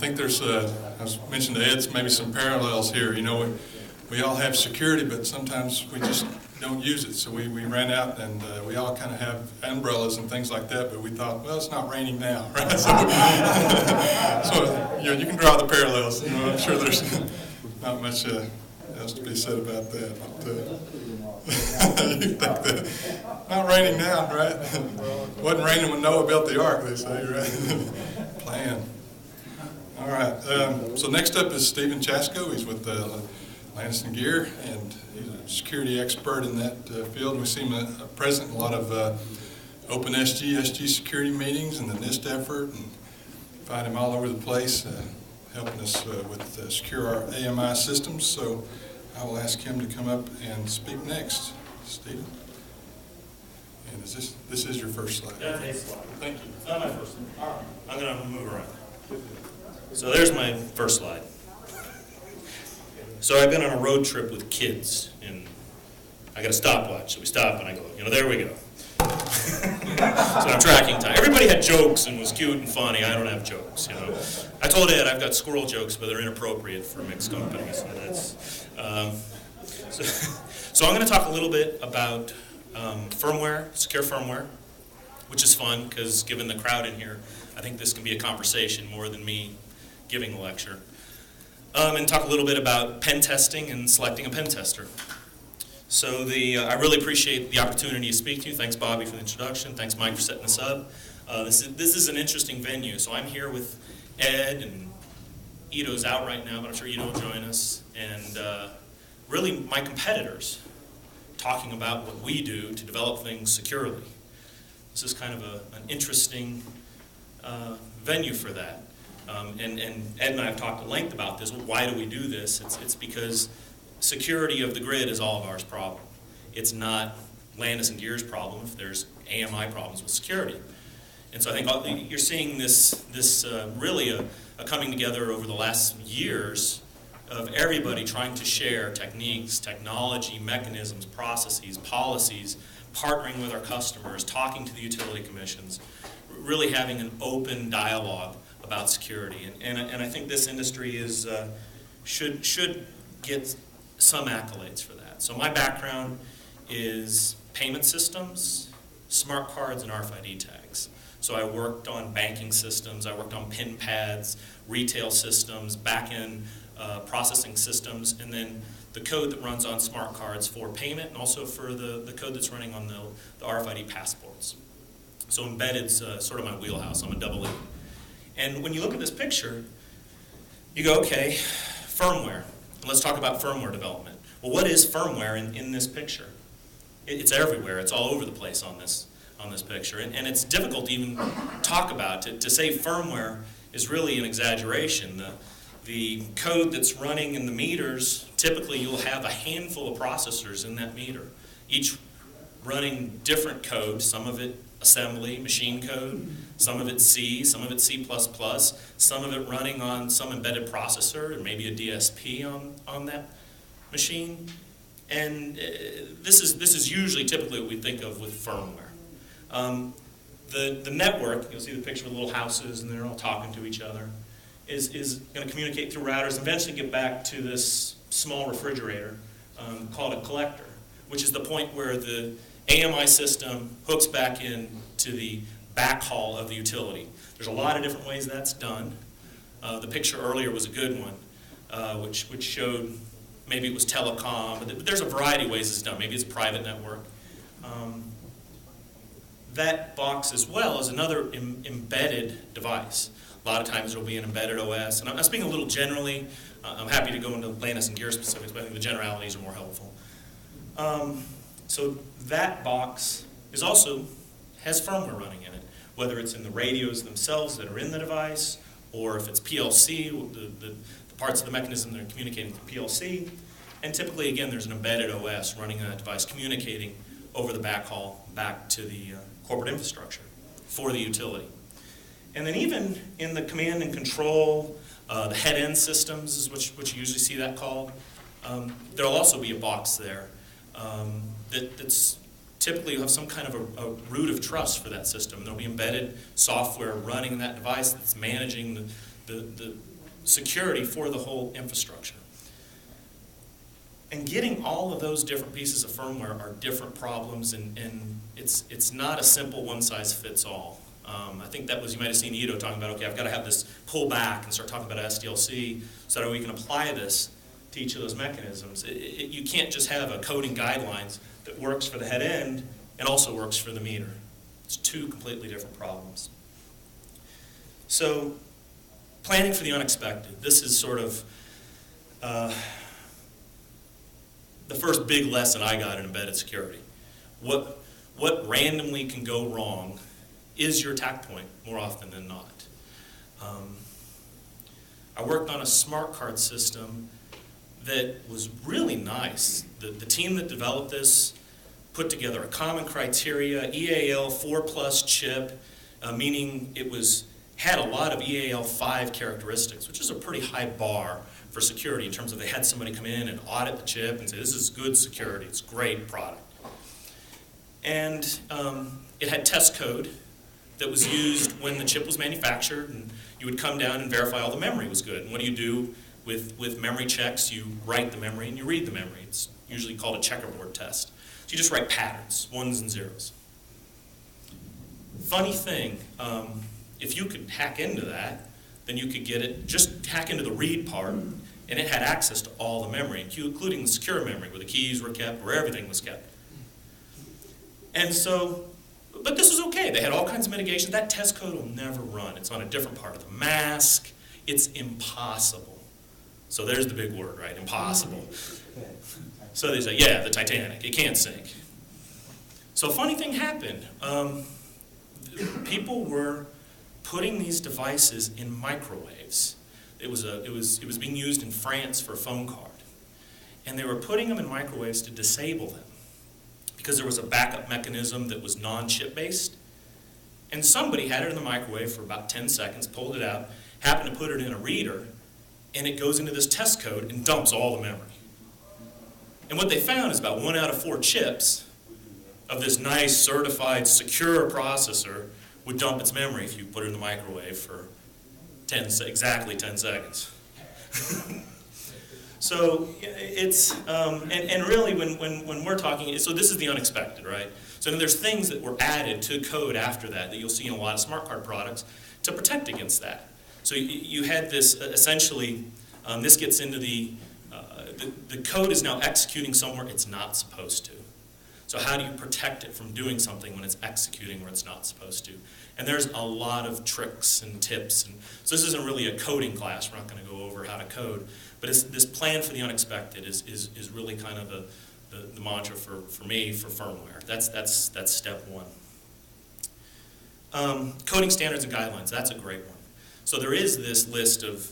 think there's, I was mentioning to Ed, maybe some parallels here. You know, we all have security, but sometimes we just don't use it. So we ran out, and we all kind of have umbrellas and things like that, but we thought, well, it's not raining now, right? So you know, you can draw the parallels. You know, I'm sure there's not much else to be said about that. But, you think that, not raining now, right? Wasn't raining when Noah built the ark, they say, right? Plan. All right. So next up is Stephen Chasko. He's with Landis & Gear, and he's a security expert in that field. We see him present in a lot of OpenSG, SG security meetings and the NIST effort, and find him all over the place, helping us with secure our AMI systems. So I will ask him to come up and speak next. Stephen? And this is your first slide. That's a slide. Thank you. It's not my first one. All right. I'm going to move around. So there's my first slide. So I've been on a road trip with kids, and I got a stopwatch. So we stop, and I go, there we go. So I'm tracking time. Everybody had jokes and was cute and funny. I don't have jokes, I told Ed I've got squirrel jokes, but they're inappropriate for mixed companies. So that's, so I'm going to talk a little bit about firmware, secure firmware, which is fun because given the crowd in here, I think this can be a conversation more than me giving a lecture. And talk a little bit about pen testing and selecting a pen tester. So I really appreciate the opportunity to speak to you. Thanks, Bobby, for the introduction. Thanks, Mike, for setting this up. This is an interesting venue. So I'm here with Ed, and Ito's out right now, but I'm sure Ito will join us. And really my competitors talking about what we do to develop things securely. This is kind of an interesting venue for that. And Ed and I have talked at length about this. Why do we do this? It's because security of the grid is all of ours problem. It's not Landis & Gear's problem if there's AMI problems with security. And so I think you're seeing this really a coming together over the last years of everybody trying to share techniques, technology, mechanisms, processes, policies, partnering with our customers, talking to the utility commissions, really having an open dialogue about security, and I think this industry is should get some accolades for that. So my background is payment systems, smart cards, and RFID tags. So I worked on banking systems, I worked on PIN pads, retail systems, back-end processing systems, and then the code that runs on smart cards for payment, and also for the code that's running on the RFID passports. So embedded's sort of my wheelhouse. I'm a double E. And when you look at this picture, you go, okay, firmware. Let's talk about firmware development. Well, what is firmware in this picture? It's everywhere. It's all over the place on this picture. And it's difficult to even talk about. To say firmware is really an exaggeration. The code that's running in the meters, typically you'll have a handful of processors in that meter, each running different code, some of it assembly, machine code, some of it C, some of it C++, some of it running on some embedded processor and maybe a DSP on that machine. And this is usually typically what we think of with firmware. The network, you'll see the picture with little houses and they're all talking to each other, is going to communicate through routers and eventually get back to this small refrigerator called a collector, which is the point where the AMI system hooks back in to the backhaul of the utility. There's a lot of different ways that's done. The picture earlier was a good one, which showed maybe it was telecom, but there's a variety of ways it's done. Maybe it's a private network. That box as well is another embedded device. A lot of times there will be an embedded OS, and I'm speaking a little generally. I'm happy to go into Landis & Gear specifics, but I think the generalities are more helpful. So that box has firmware running in it, whether it's in the radios themselves that are in the device, or if it's PLC, the parts of the mechanism that are communicating through PLC. And typically, again, there's an embedded OS running on that device, communicating over the backhaul back to the corporate infrastructure for the utility. And then even in the command and control, the head-end systems is what you usually see that called. There'll also be a box there that's typically have some kind of a root of trust for that system. There'll be embedded software running that device that's managing the security for the whole infrastructure. And getting all of those different pieces of firmware are different problems, and it's not a simple one-size-fits-all. I think that was, you might have seen Ito talking about, okay, I've got to have this pull back and start talking about SDLC so that we can apply this to each of those mechanisms. You can't just have a coding guidelines that works for the head end and also works for the meter. It's two completely different problems. So, planning for the unexpected. This is sort of the first big lesson I got in embedded security. What randomly can go wrong is your attack point more often than not. I worked on a smart card system that was really nice. The team that developed this put together a common criteria, EAL 4+ chip, meaning it had a lot of EAL 5 characteristics, which is a pretty high bar for security in terms of they had somebody come in and audit the chip and say, this is good security, it's a great product. And it had test code that was used when the chip was manufactured, and you would come down and verify all the memory was good. And what do you do with memory checks? You write the memory and you read the memory. It's usually called a checkerboard test. So you just write patterns, ones and zeros. Funny thing, if you could hack into that, then you could get it, just hack into the read part, and it had access to all the memory, including the secure memory, where the keys were kept, where everything was kept. And so, but this was okay. They had all kinds of mitigations. That test code will never run. It's on a different part of the mask. It's impossible. So there's the big word, right? Impossible. So they say, yeah, the Titanic, it can't sink. So a funny thing happened. People were putting these devices in microwaves. It was being used in France for a phone card. And they were putting them in microwaves to disable them, because there was a backup mechanism that was non-chip based. And somebody had it in the microwave for about 10 seconds, pulled it out, happened to put it in a reader, and it goes into this test code and dumps all the memory. And what they found is about 1 out of 4 chips of this nice, certified, secure processor would dump its memory if you put it in the microwave for exactly 10 seconds. So it's, and really when we're talking, so this is the unexpected, right? So then there's things that were added to code after that you'll see in a lot of smart card products to protect against that. So you had this, essentially, this gets into the code is now executing somewhere it's not supposed to. So how do you protect it from doing something when it's executing where it's not supposed to? And there's a lot of tricks and tips. And so this isn't really a coding class. We're not going to go over how to code. But this plan for the unexpected is really kind of the mantra for me for firmware. That's step one. Coding standards and guidelines, that's a great one. So there is this list of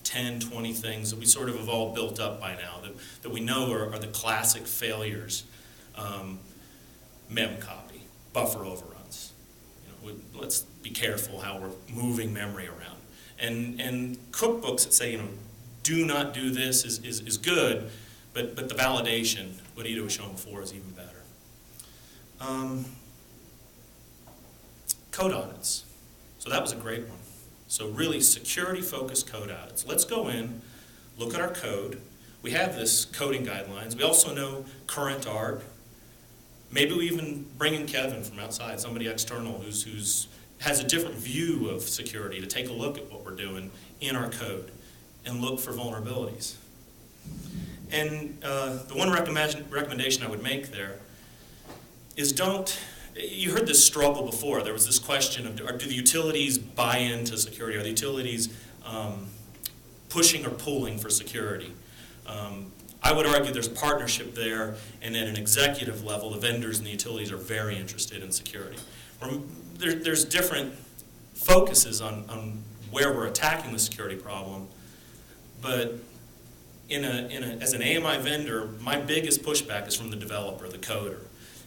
10, 20 things that we sort of have all built up by now that we know are the classic failures. Mem copy, buffer overruns. Let's be careful how we're moving memory around. And cookbooks that say, do not do this is good, but the validation, what Ito was showing before, is even better. Code audits. So that was a great one. So really security-focused code audits. Let's go in, look at our code. We have this coding guidelines. We also know current art. Maybe we even bring in Kevin from outside, somebody external who's has a different view of security to take a look at what we're doing in our code and look for vulnerabilities. And the one recommendation I would make there is you heard this struggle before. There was this question of, do the utilities buy into security? Are the utilities pushing or pulling for security? I would argue there's partnership there, and at an executive level, the vendors and the utilities are very interested in security. There's different focuses on where we're attacking the security problem, but as an AMI vendor, my biggest pushback is from the developer, the coder.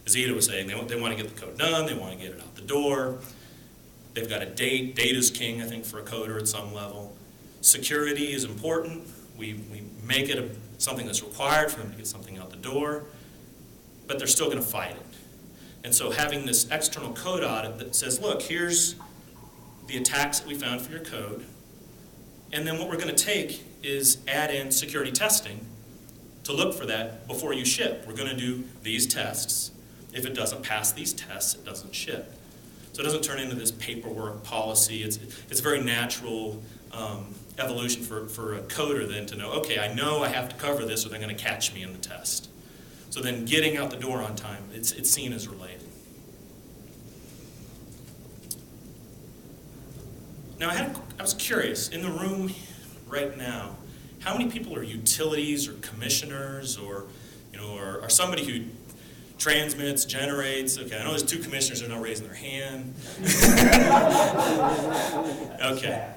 As Ida was saying, they want to get the code done, they want to get it out the door. They've got a date. Data's king, I think, for a coder at some level. Security is important. We make it something that's required for them to get something out the door, but they're still going to fight it. And so having this external code audit that says, look, here's the attacks that we found for your code. And then what we're going to take is add in security testing to look for that before you ship. We're going to do these tests. If it doesn't pass these tests, it doesn't ship. So it doesn't turn into this paperwork policy. It's a very natural evolution for a coder then to know, okay, I know I have to cover this or they're going to catch me in the test. So then getting out the door on time, it's seen as related. Now I was curious, in the room right now, how many people are utilities or commissioners or are somebody who transmits, generates? Okay, I know there's 2 commissioners that are not raising their hand. Okay.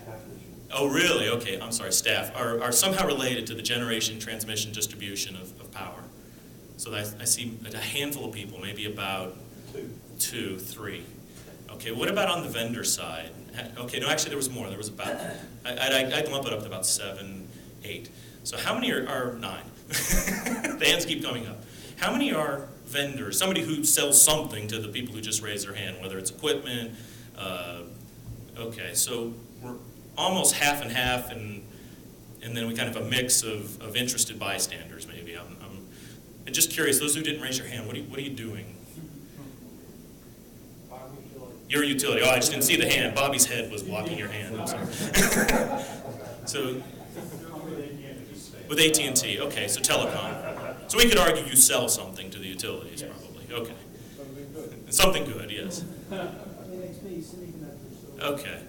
Oh, really? Okay, I'm sorry, staff are somehow related to the generation, transmission, distribution of power. So I see a handful of people, maybe about 2, 3. Okay, what about on the vendor side? Okay, no, actually there was more. There was about, I'd lump it up to about 7, 8. So how many are 9? The hands keep coming up. How many are vendors? Somebody who sells something to the people who just raised their hand, whether it's equipment. Okay, so we're almost half and half, and then we kind of a mix of interested bystanders maybe. I'm just curious, those who didn't raise your hand, what are you doing? You're a utility. Oh, I just didn't see the hand. Bobby's head was blocking your hand. I'm sorry. So, with AT&T, okay, so telecom. So we could argue you sell something to the utilities, probably. Okay. Something good, yes. Okay.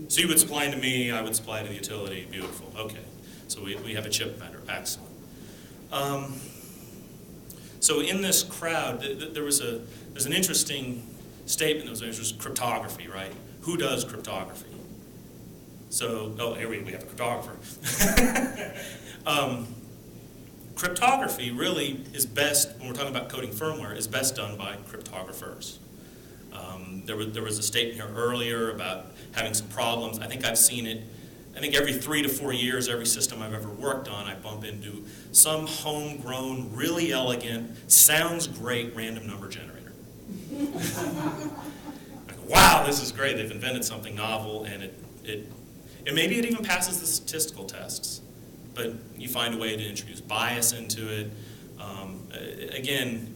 So you would supply to me, I would supply to the utility. Beautiful. Okay. So we have a chip vendor. Excellent. So in this crowd, there's an interesting statement that was cryptography, right? Who does cryptography? So, here we have a cryptographer. Cryptography really is best, when we're talking about coding firmware, is best done by cryptographers. There was a statement here earlier about having some problems. I think I've seen it. I think every 3 to 4 years, every system I've ever worked on, I bump into some homegrown, really elegant, sounds great random number generator. Wow, this is great. They've invented something novel, and maybe it even passes the statistical tests. But you find a way to introduce bias into it. Again,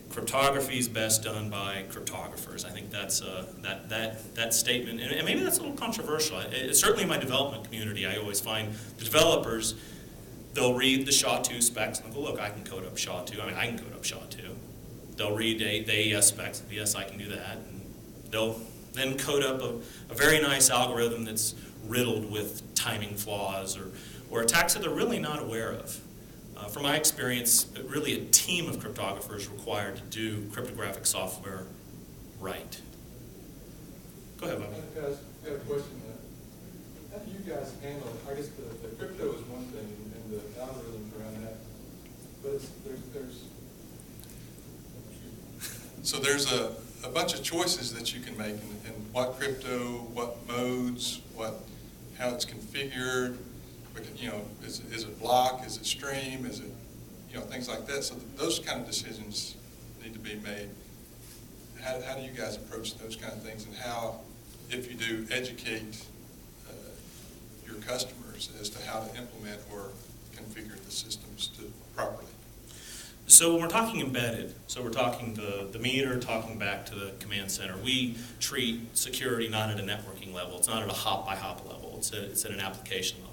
cryptography is best done by cryptographers. I think that's that statement, and maybe that's a little controversial. Certainly in my development community, I always find the developers, they'll read the SHA-2 specs and they'll go, look, I can code up SHA-2. I mean, I can code up SHA-2. They'll read the AES specs, yes, I can do that. And they'll then code up a very nice algorithm that's riddled with timing flaws or attacks that they're really not aware of. From my experience, really a team of cryptographers required to do cryptographic software right. Go ahead, Bobby. I got a question. How do you guys handle, I guess the crypto is one thing and the algorithms around that, but there's a bunch of choices that you can make in what crypto, what modes, how it's configured. Is it block? Is it stream? Is it, things like that? So those kind of decisions need to be made. How do you guys approach those kind of things, and how, if you do, educate your customers as to how to implement or configure the systems properly? So when we're talking embedded, so we're talking the meter, talking back to the command center, we treat security not at a networking level. It's not at a hop-by-hop level. It's at an application level.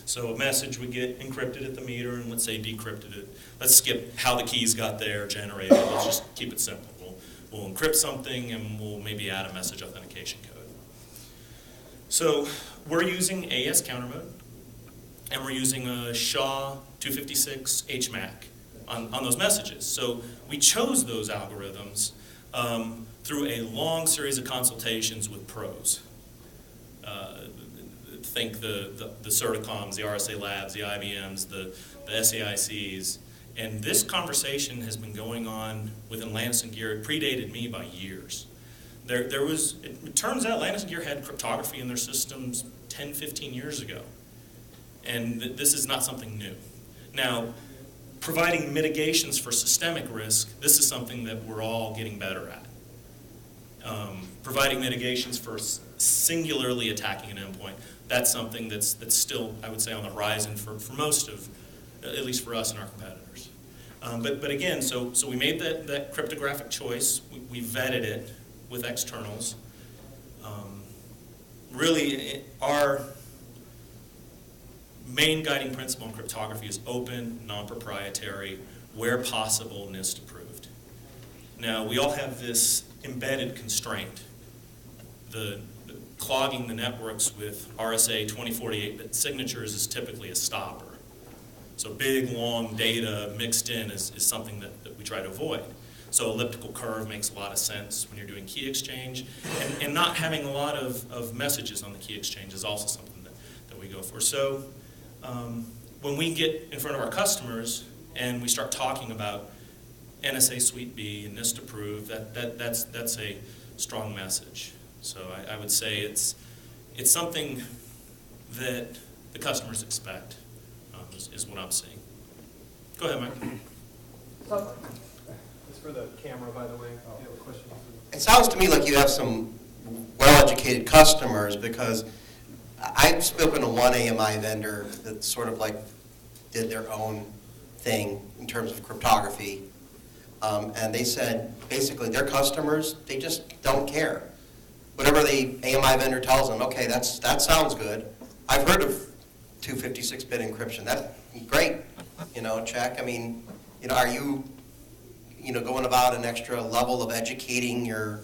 So a message would get encrypted at the meter, and let's say decrypted it. Let's skip how the keys got there, generated. Let's just keep it simple. We'll encrypt something, and we'll maybe add a message authentication code. So we're using AES counter mode, and we're using a SHA-256 HMAC on those messages. So we chose those algorithms through a long series of consultations with pros. Think the Certicoms, the RSA Labs, the IBMs, the SAICs. And this conversation has been going on within Landis+Gyr. It predated me by years. It turns out Landis+Gyr had cryptography in their systems 10, 15 years ago. And this is not something new. Now, providing mitigations for systemic risk, this is something that we're all getting better at. Providing mitigations for singularly attacking an endpoint, that's something that's still, I would say, on the horizon for most of, at least for us and our competitors. But again, so we made that cryptographic choice. We vetted it with externals. Really, our main guiding principle in cryptography is open, non-proprietary, where possible, NIST approved. Now, we all have this embedded constraint, the clogging the networks with RSA 2048-bit signatures is typically a stopper. So big, long data mixed in is something that we try to avoid. So elliptical curve makes a lot of sense when you're doing key exchange. And not having a lot of messages on the key exchange is also something that we go for. So when we get in front of our customers and we start talking about NSA Suite B and NIST approved, that's a strong message. So I would say it's something that the customers expect, is what I'm seeing. Go ahead, Mike. So, it's for the camera, by the way. You have a question? It sounds to me like you have some well-educated customers, because I've spoken to one AMI vendor that sort of like did their own thing in terms of cryptography. And they said, basically, their customers, they just don't care. Whatever the AMI vendor tells them, okay, that sounds good. I've heard of 256-bit encryption. That's great, check. I mean, are you, going about an extra level of educating your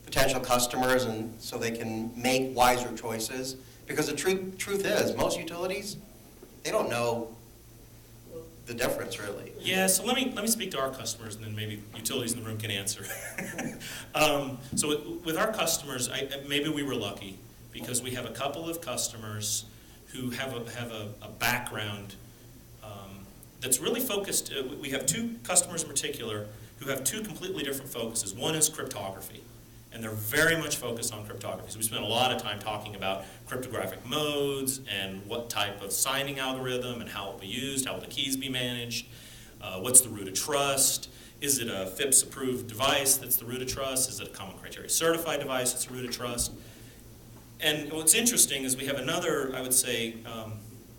potential customers, and so they can make wiser choices? Because the truth is, most utilities, they don't know the difference, really. Yeah, so let me speak to our customers, and then maybe utilities in the room can answer. So with our customers, maybe we were lucky, because we have a couple of customers who have a background that's really focused. We have two customers in particular who have two completely different focuses. One is cryptography, and they're very much focused on cryptography. So we spent a lot of time talking about cryptographic modes and what type of signing algorithm and how it will be used, how will the keys be managed, what's the root of trust, is it a FIPS-approved device that's the root of trust, is it a common criteria certified device that's the root of trust. And what's interesting is we have another, I would say,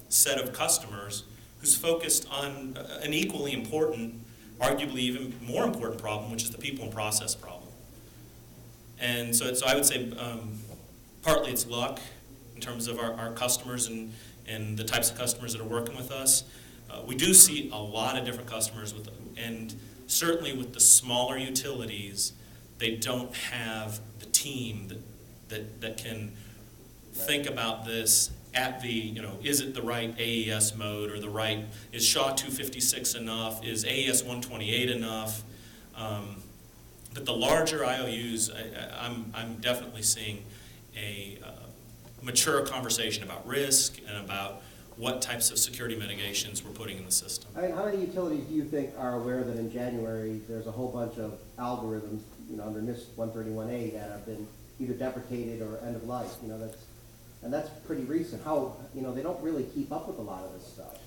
set of customers who's focused on an equally important, arguably even more important problem, which is the people and process problem. And so I would say partly it's luck in terms of our customers and the types of customers that are working with us. We do see a lot of different customers, and certainly with the smaller utilities, they don't have the team that can think about this at the, is it the right AES mode, or is SHA-256 enough, is AES 128 enough? But the larger IOUs, I'm definitely seeing a mature conversation about risk and about what types of security mitigations we're putting in the system. I mean, how many utilities do you think are aware that in January there's a whole bunch of algorithms, under NIST 131A that have been either deprecated or end of life? That's pretty recent. How they don't really keep up with a lot of this stuff.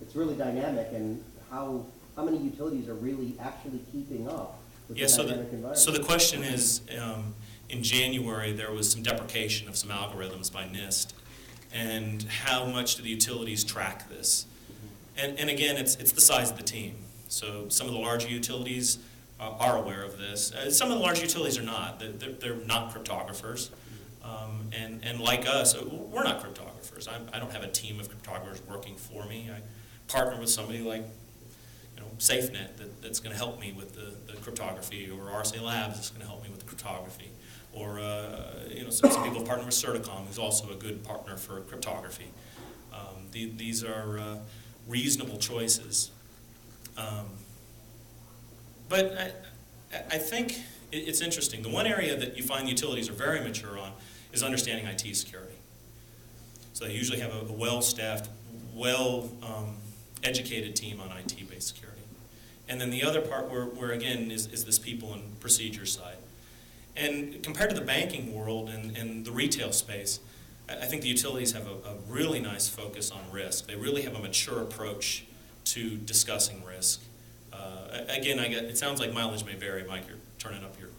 It's really dynamic, and how many utilities are really actually keeping up with the dynamic environment? So the question is, in January there was some deprecation of some algorithms by NIST, and how much do the utilities track this? And again, it's the size of the team. So some of the larger utilities are aware of this. Some of the large utilities are not. They're not cryptographers. And like us, we're not cryptographers. I don't have a team of cryptographers working for me. I partner with somebody like SafeNet that's going to help me with the cryptography, or RSA Labs that's going to help me with the cryptography. Or some people have partnered with Certicom, who's also a good partner for cryptography. These are reasonable choices. But I think it's interesting. The one area that you find utilities are very mature on is understanding IT security. So they usually have a well-staffed, educated team on IT-based security. And then the other part where again, is this people and procedure side. And compared to the banking world and the retail space, I think the utilities have a really nice focus on risk. They really have a mature approach to discussing risk. Again, it sounds like mileage may vary. Mike, you're turning up your...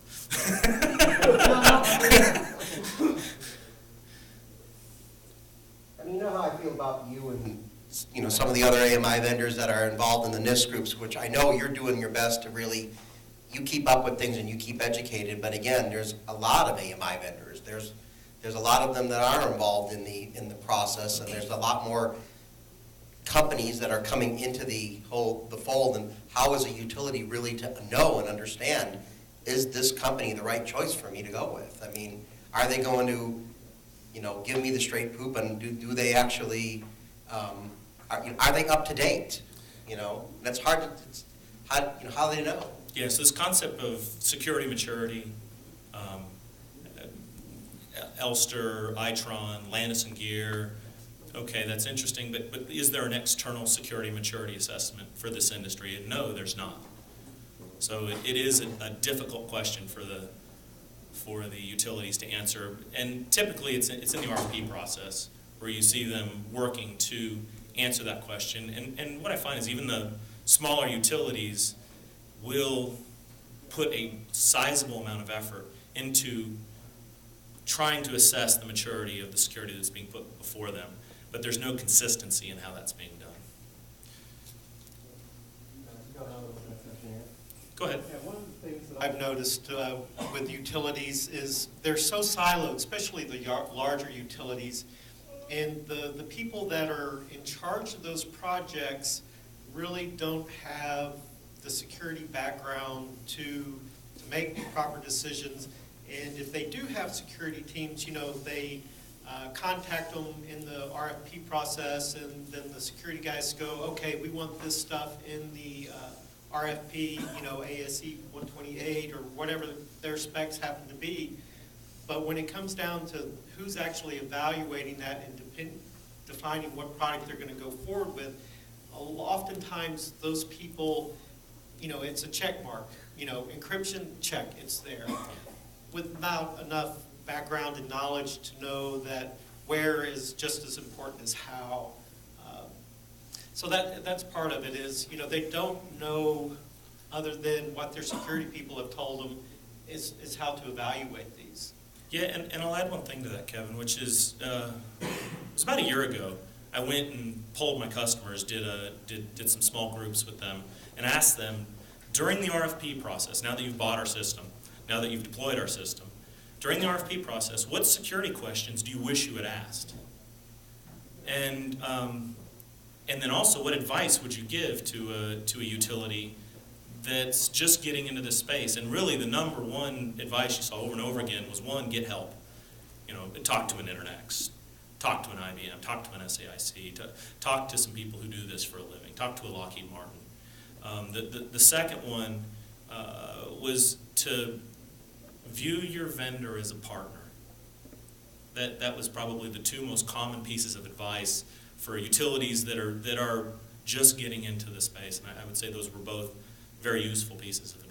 I mean, you know how I feel about you and, you know, some of the other AMI vendors that are involved in the NIST groups, which I know you're doing your best to really, you keep up with things and you keep educated, but again, there's a lot of AMI vendors. There's a lot of them that are involved in the process, and there's a lot more companies that are coming into the fold, and how is a utility really to know and understand, is this company the right choice for me to go with? I mean, are they going to, you know, give me the straight poop, and do they actually, are they up to date? You know, that's hard to, how do they know? Yeah, so this concept of security maturity, Elster, Itron, Landis and Gear, okay, that's interesting, but is there an external security maturity assessment for this industry? And no, there's not. So it is a difficult question for the utilities to answer, and typically it's in the RFP process where you see them working to answer that question. And what I find is even the smaller utilities will put a sizable amount of effort into trying to assess the maturity of the security that's being put before them, but there's no consistency in how that's being done. Go ahead. Yeah, one of the things that I've noticed with utilities is they're so siloed, especially the larger utilities, and the people that are in charge of those projects really don't have the security background to make proper decisions. And if they do have security teams, you know, they contact them in the RFP process, and then the security guys go, okay, we want this stuff in the RFP, you know, ASE 128 or whatever their specs happen to be. But when it comes down to who's actually evaluating that and defining what product they're going to go forward with, oftentimes those people, you know, it's a check mark. You know, encryption, check, it's there. Without enough background and knowledge to know that where is just as important as how. So that's part of it is, you know, they don't know, other than what their security people have told them, is how to evaluate these. Yeah, and I'll add one thing to that, Kevin, which is, it was about a year ago, I went and polled my customers, did some small groups with them, and asked them, during the RFP process, now that you've bought our system, now that you've deployed our system, during the RFP process, what security questions do you wish you had asked? And then also, what advice would you give to a utility that's just getting into this space? And really, the number one advice you saw over and over again was, one, get help. You know, talk to an Internex, talk to an IBM, talk to an SAIC, talk to some people who do this for a living, talk to a Lockheed Martin. The second one was to view your vendor as a partner. That was probably the two most common pieces of advice for utilities that are just getting into the space, and I would say those were both very useful pieces of